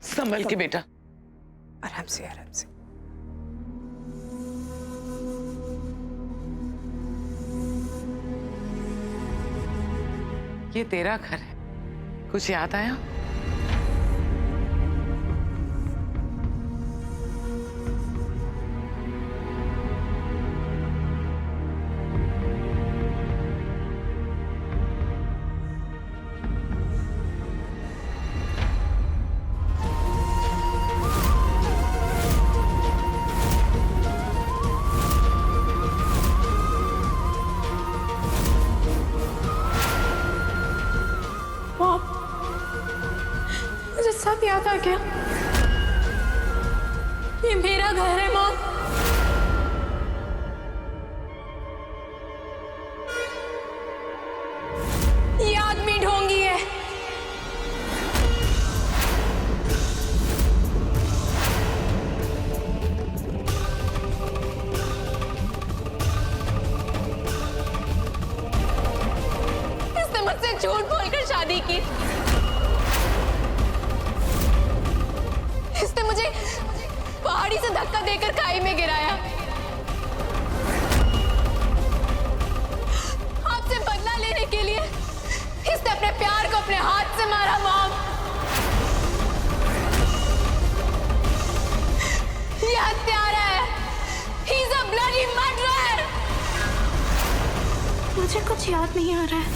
संभल के बेटा। आराम से आराम से। ये तेरा घर है, कुछ याद आया? मुझे सब याद आ गया। ये मेरा घर है मॉम। ये आदमी ढोंगी है। इसने मुझसे झूठ बोलकर शादी की। इसने मुझे पहाड़ी से धक्का देकर खाई में गिराया। आपसे बदला लेने के लिए इसने अपने प्यार को अपने हाथ से मारा मॉम। ये हत्यारा है। He is a bloody murderer। मुझे कुछ याद नहीं आ रहा है।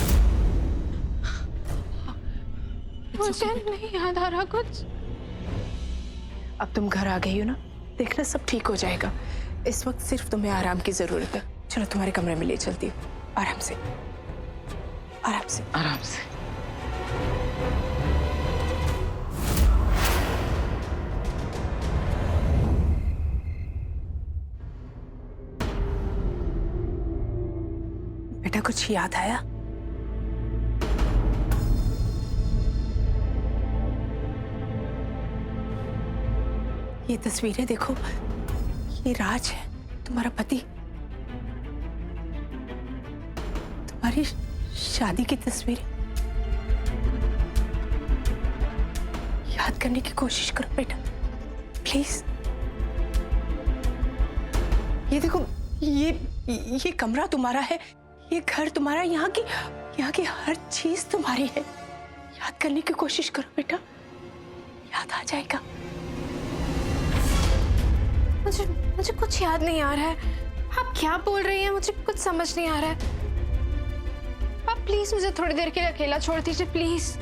मुझे नहीं याद आ रहा कुछ। अब तुम घर आ गई हो ना, देखना सब ठीक हो जाएगा। इस वक्त सिर्फ तुम्हें आराम की जरूरत है। चलो तुम्हारे कमरे में ले चलती हूँ। आराम से आराम से आराम से। बेटा कुछ याद आया? ये तस्वीरें देखो, ये राज है, तुम्हारा पति। तुम्हारी शादी की तस्वीरें याद करने की कोशिश करो बेटा, प्लीज। ये देखो, ये कमरा तुम्हारा है, ये घर तुम्हारा, यहाँ की हर चीज तुम्हारी है। याद करने की कोशिश करो बेटा, याद आ जाएगा। मुझे कुछ याद नहीं आ रहा है। आप क्या बोल रही हैं? मुझे कुछ समझ नहीं आ रहा है। आप प्लीज मुझे थोड़ी देर के लिए अकेला छोड़ दीजिए, प्लीज।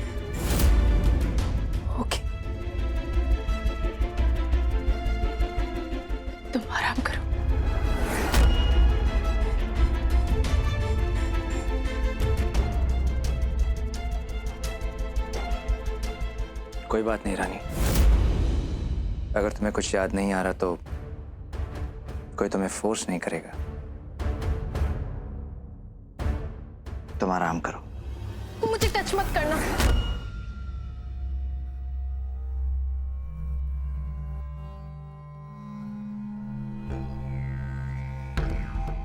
ओके, तुम आराम करो। कोई बात नहीं रानी, अगर तुम्हें कुछ याद नहीं आ रहा तो कोई तुम्हें फोर्स नहीं करेगा। तुम आराम करो। मुझे टच मत करना।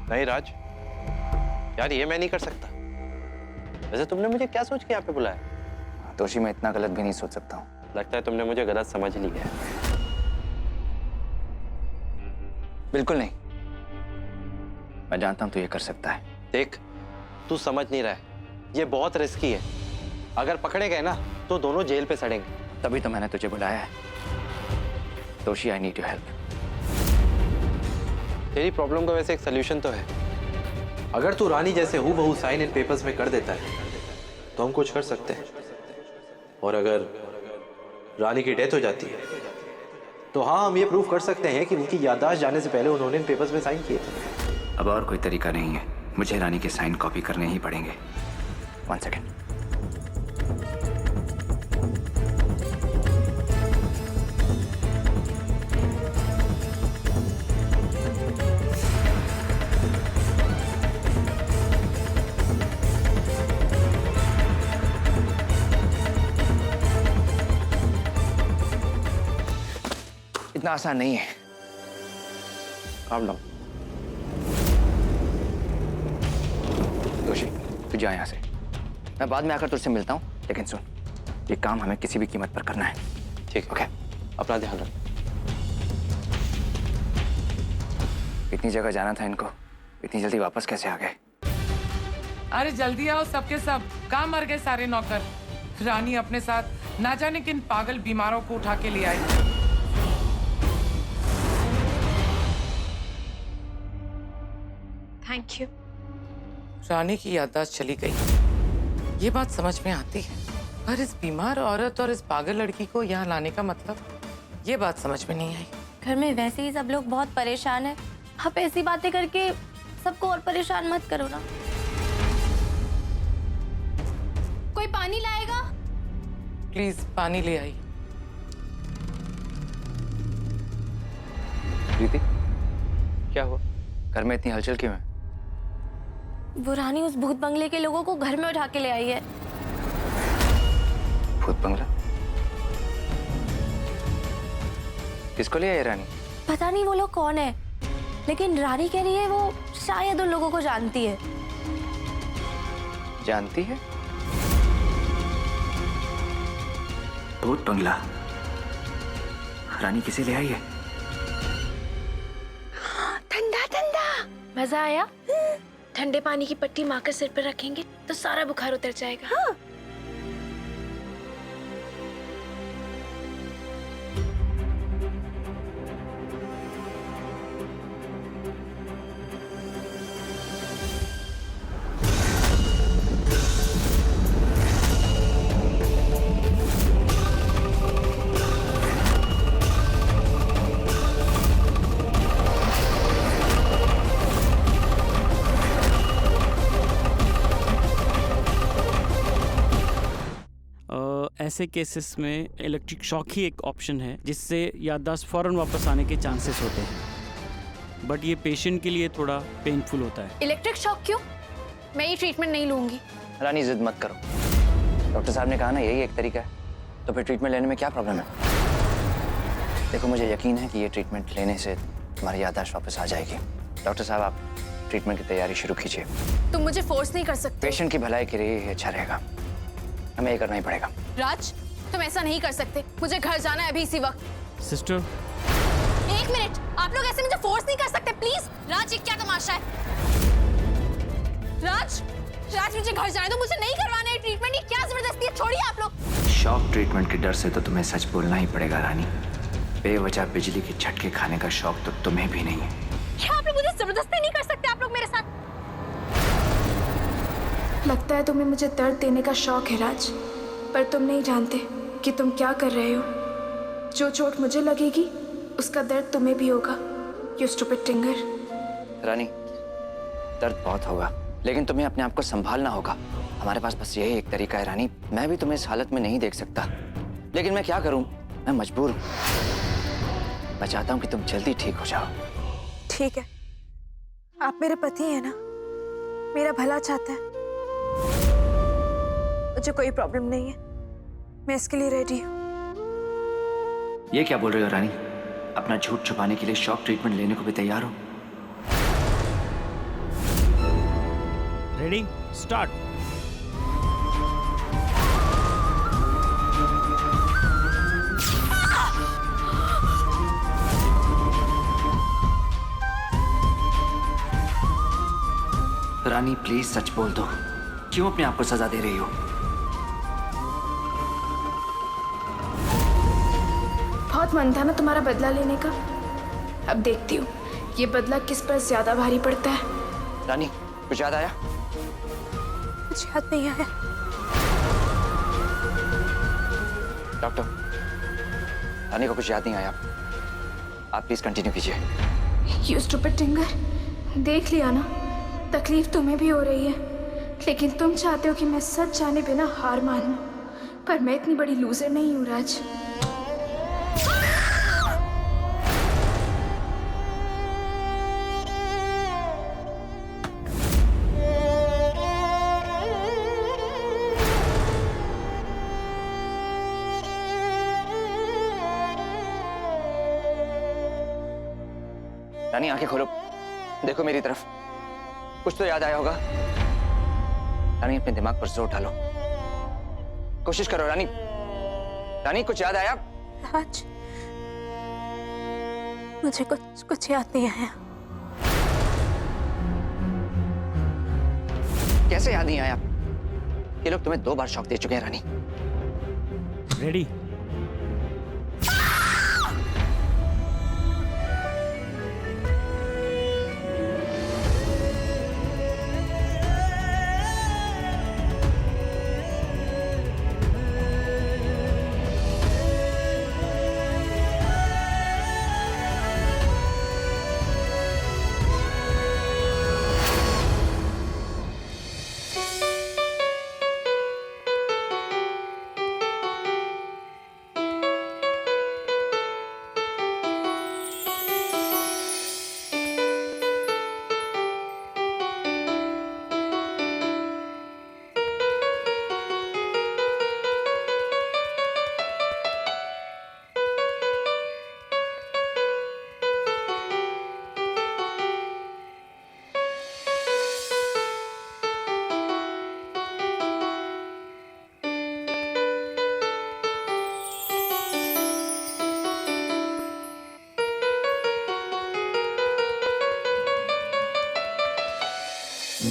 नहीं राज, यार ये मैं नहीं कर सकता। वैसे तुमने मुझे क्या सोच के यहाँ पे बुलाया? तोशी, मैं इतना गलत भी नहीं सोच सकता हूँ। लगता है तुमने मुझे गलत समझ लिया है। बिल्कुल नहीं, मैं जानता हूं तू ये कर सकता है। देख, तू समझ नहीं रहा है, ये बहुत रिस्की है। अगर पकड़े गए ना तो दोनों जेल पे सड़ेंगे। तभी तो मैंने तुझे बुलाया है। Toshi, I need your help. तेरी प्रॉब्लम का वैसे एक सोल्यूशन तो है। अगर तू रानी जैसे हूबहू साइन इन पेपर्स में कर देता है तो हम कुछ कर सकते हैं। और अगर रानी की डेथ हो जाती है तो हाँ, हम ये प्रूव कर सकते हैं कि उनकी याददाश्त जाने से पहले उन्होंने इन पेपर्स में साइन किए थे। अब और कोई तरीका नहीं है, मुझे रानी के साइन कॉपी करने ही पड़ेंगे। 1 सेकेंड। इतना आसान नहीं है। Calm down. तोशी, तू जा यहाँ से। मैं बाद में आकर तुझसे मिलता हूँ, लेकिन सुन, ये काम हमें किसी भी कीमत पर करना है। ठीक है। ओके। अपना ध्यान रख। इतनी जगह जाना था इनको, इतनी जल्दी वापस कैसे आ गए? अरे जल्दी आओ सबके सब, कहाँ मर गए सारे नौकर। रानी अपने साथ ना जाने किन पागल बीमारों को उठा के ले आई। Thank you. रानी की याददाश्त चली गई, ये बात समझ में आती है, पर इस बीमार औरत और इस पागल लड़की को यहाँ लाने का मतलब, ये बात समझ में नहीं आई। घर में वैसे ही सब लोग बहुत परेशान हैं। आप ऐसी बातें करके सबको और परेशान मत करो ना। कोई पानी लाएगा? प्लीज पानी ले आई। प्रीति, क्या हुआ? घर में इतनी हलचल क्यों है? वो रानी उस भूत बंगले के लोगों को घर में उठा के ले आई है। भूत बंगला? किसको ले आई रानी? पता नहीं वो लोग कौन है, लेकिन रानी कह रही है वो शायद उन लोगों को जानती है। जानती है? भूत बंगला? रानी किसे ले आई है? ठंडा ठंडा। मजा आया? ठंडे पानी की पट्टी माँ के सिर पर रखेंगे तो सारा बुखार उतर जाएगा। हाँ। ऐसे केसेस में इलेक्ट्रिक शॉक ही एक ऑप्शन है जिससे याददाश्त फौरन वापस आने के चांसेस होते हैं, बट ये पेशेंट के लिए थोड़ा पेनफुल होता है। इलेक्ट्रिक शॉक क्यों? मैं ये ट्रीटमेंट नहीं लूंगी। रानी जिद मत करो, डॉक्टर साहब ने कहा ना यही एक तरीका है, तो फिर ट्रीटमेंट लेने में क्या प्रॉब्लम है? देखो मुझे यकीन है कि ये ट्रीटमेंट लेने से तुम्हारी याददाश्त वापस आ जाएगी। डॉक्टर साहब आप ट्रीटमेंट की तैयारी शुरू कीजिए। तुम मुझे फोर्स नहीं कर सकते। पेशेंट की भलाई के लिए अच्छा रहेगा, हमें ये करना ही पड़ेगा। राज, तुम ऐसा नहीं कर सकते, मुझे घर जाना है अभी इसी वक्त। सिस्टर, एक मिनट, आप लोग ऐसे मुझे फोर्स नहीं कर सकते प्लीज। राज, ये क्या तमाशा है? राज, राज मुझे घर जाने दो, मुझे नहीं करवाना है ट्रीटमेंट। ये क्या जबरदस्ती है? छोड़िए आप लोग। शॉक ट्रीटमेंट के डर से तो तुम्हें सच बोलना ही पड़ेगा रानी। बेवजह बिजली के झटके खाने का शौक तो तुम्हें भी नहीं है। क्या आप लोग मुझे जबरदस्ती नहीं कर सकते? आप लोग मेरे साथ। लगता है तुम्हें मुझे दर्द देने का शौक है राज, पर तुम नहीं जानते कि तुम क्या कर रहे हो। जो चोट मुझे लगेगी उसका दर्द तुम्हें भी होगा, यू स्टूपिड टिंगर। रानी दर्द बहुत होगा, लेकिन तुम्हें अपने आप को संभालना होगा। हमारे पास बस यही एक तरीका है रानी। मैं भी तुम्हें इस हालत में नहीं देख सकता, लेकिन मैं क्या करूं, मैं मजबूर हूं। मैं चाहता हूं कि तुम जल्दी ठीक हो जाओ। ठीक है, आप मेरे पति हैं ना, मेरा भला चाहता है, मुझे कोई प्रॉब्लम नहीं है, मैं इसके लिए रेडी हूँ। ये क्या बोल रहे हो रानी? अपना झूठ छुपाने के लिए शॉक ट्रीटमेंट लेने को भी तैयार हो? Ready, start. रानी प्लीज सच बोल दो, क्यों अपने आप को सजा दे रही हो? बहुत मन था ना तुम्हारा बदला लेने का, अब देखती हूँ ये बदला किस पर ज्यादा भारी पड़ता है। रानी कुछ याद आया? कुछ याद नहीं आया। डॉक्टर, रानी को कुछ याद नहीं आया, आप प्लीज कंटिन्यू कीजिए। यू स्टूपिड टिंगर, देख लिया ना, तकलीफ तुम्हें भी हो रही है, लेकिन तुम चाहते हो कि मैं सच जाने बिना हार मानूं, पर मैं इतनी बड़ी लूजर नहीं हूँ राज। रानी आंखें खोलो, देखो मेरी तरफ, कुछ तो याद आया होगा। रानी अपने दिमाग पर जोर डालो, कोशिश करो रानी। रानी कुछ याद आया? राज, मुझे कुछ याद नहीं आया। कैसे याद नहीं आया? ये लोग तुम्हें 2 बार शॉक दे चुके हैं रानी। रेडी?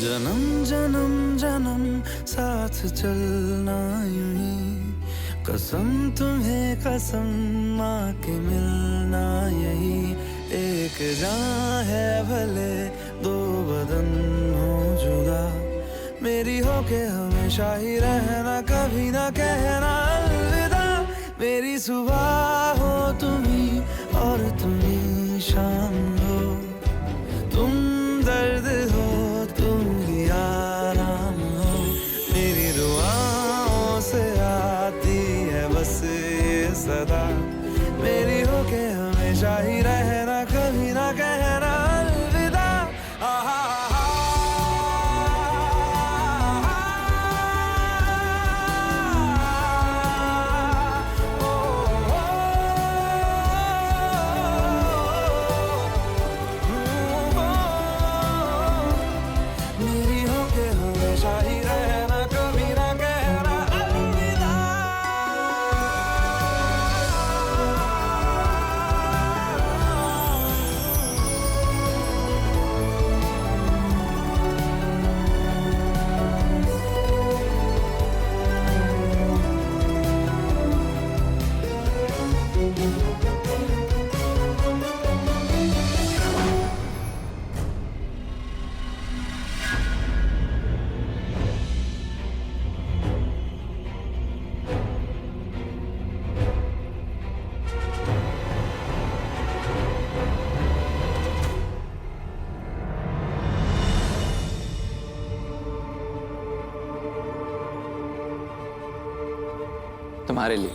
जन्म जन्म जन्म साथ चलना यूं ही, कसम तुम्हें कसम माँ के मिलना यही। एक जान है भले 2 बदन हो जुदा, मेरी हो के हमेशा ही रहना, कभी ना कहना अलविदा। मेरी सुबह हो तुम्ही और तुम्ही शाम हो, तुम दर्द हो तुम ही आराम हो। मेरी दुआओं से आती है बस ये सदा, मेरी हो के हमेशा ही रहना, कभी ना कहना अलविदा। मेरी हो के हमेशा ही रहना, कभी ना कहना अलविदा। तुम्हारे लिए।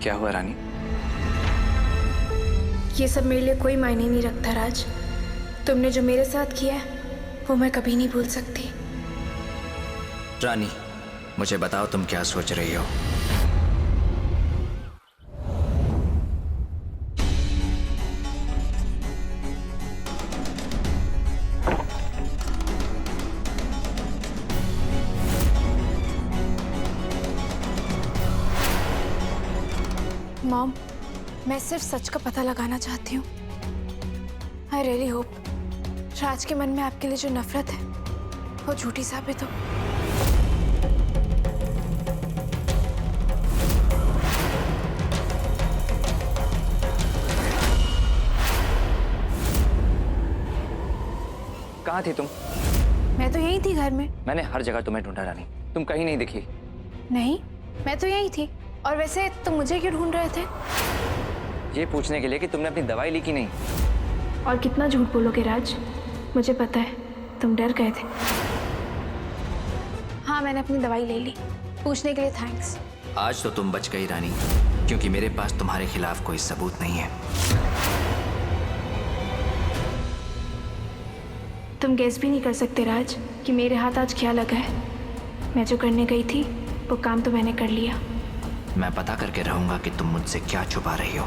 क्या हुआ रानी? ये सब मेरे लिए कोई मायने नहीं रखता राज। तुमने जो मेरे साथ किया है वो मैं कभी नहीं भूल सकती। रानी, मुझे बताओ तुम क्या सोच रही हो? मॉम, मैं सिर्फ सच का पता लगाना चाहती हूँ। आई रियली होप राज के मन में आपके लिए जो नफरत है वो झूठी साबित हो। कहाँ थी तुम? मैं तो यही थी घर में। मैंने हर जगह तुम्हें ढूंढा रानी, तुम कहीं नहीं दिखी। नहीं, मैं तो यही थी। और वैसे तुम मुझे क्यों ढूंढ रहे थे? ये पूछने के लिए कि तुमने अपनी दवाई ली कि नहीं। और कितना झूठ बोलोगे राज? मुझे पता है तुम डर गए थे। हाँ, मैंने अपनी दवाई ले ली। पूछने के लिए थैंक्स। आज तो तुम बच गई रानी, क्योंकि मेरे पास तुम्हारे खिलाफ कोई सबूत नहीं है। तुम गेस भी नहीं कर सकते राज कि मेरे हाथ आज क्या लगा है। मैं जो करने गई थी वो काम तो मैंने कर लिया। मैं पता करके रहूंगा कि तुम मुझसे क्या छुपा रही हो।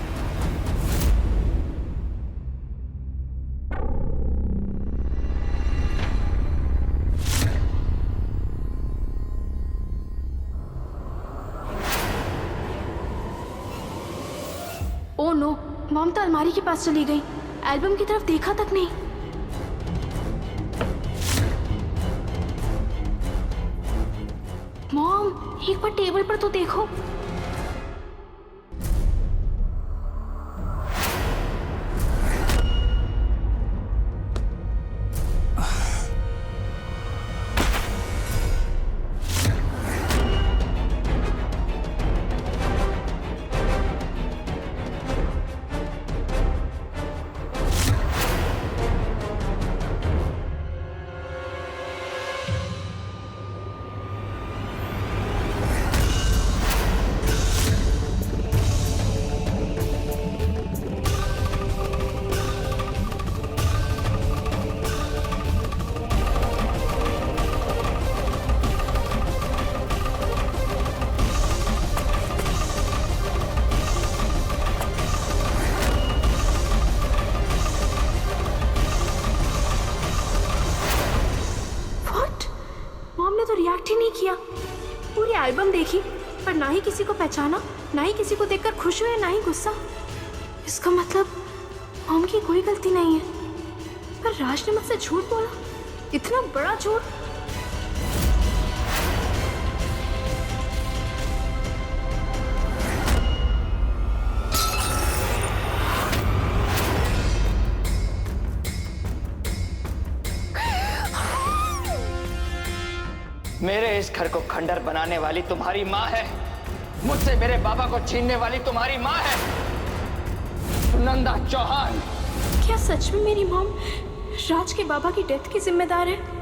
ओ नो, मॉम तो अलमारी के पास चली गई, एल्बम की तरफ देखा तक नहीं। मॉम, एक बार टेबल पर तो देखो। रिएक्ट ही नहीं किया। पूरी एल्बम देखी पर ना ही किसी को पहचाना, ना ही किसी को देखकर खुश हुए, ना ही गुस्सा। इसका मतलब मॉम की कोई गलती नहीं है। पर राज ने मुझसे झूठ बोला, इतना बड़ा झूठ। मेरे इस घर को खंडर बनाने वाली तुम्हारी माँ है। मुझसे मेरे बाबा को छीनने वाली तुम्हारी माँ है, सुनंदा चौहान। क्या सच में मेरी मॉम राज के बाबा की डेथ की जिम्मेदार है?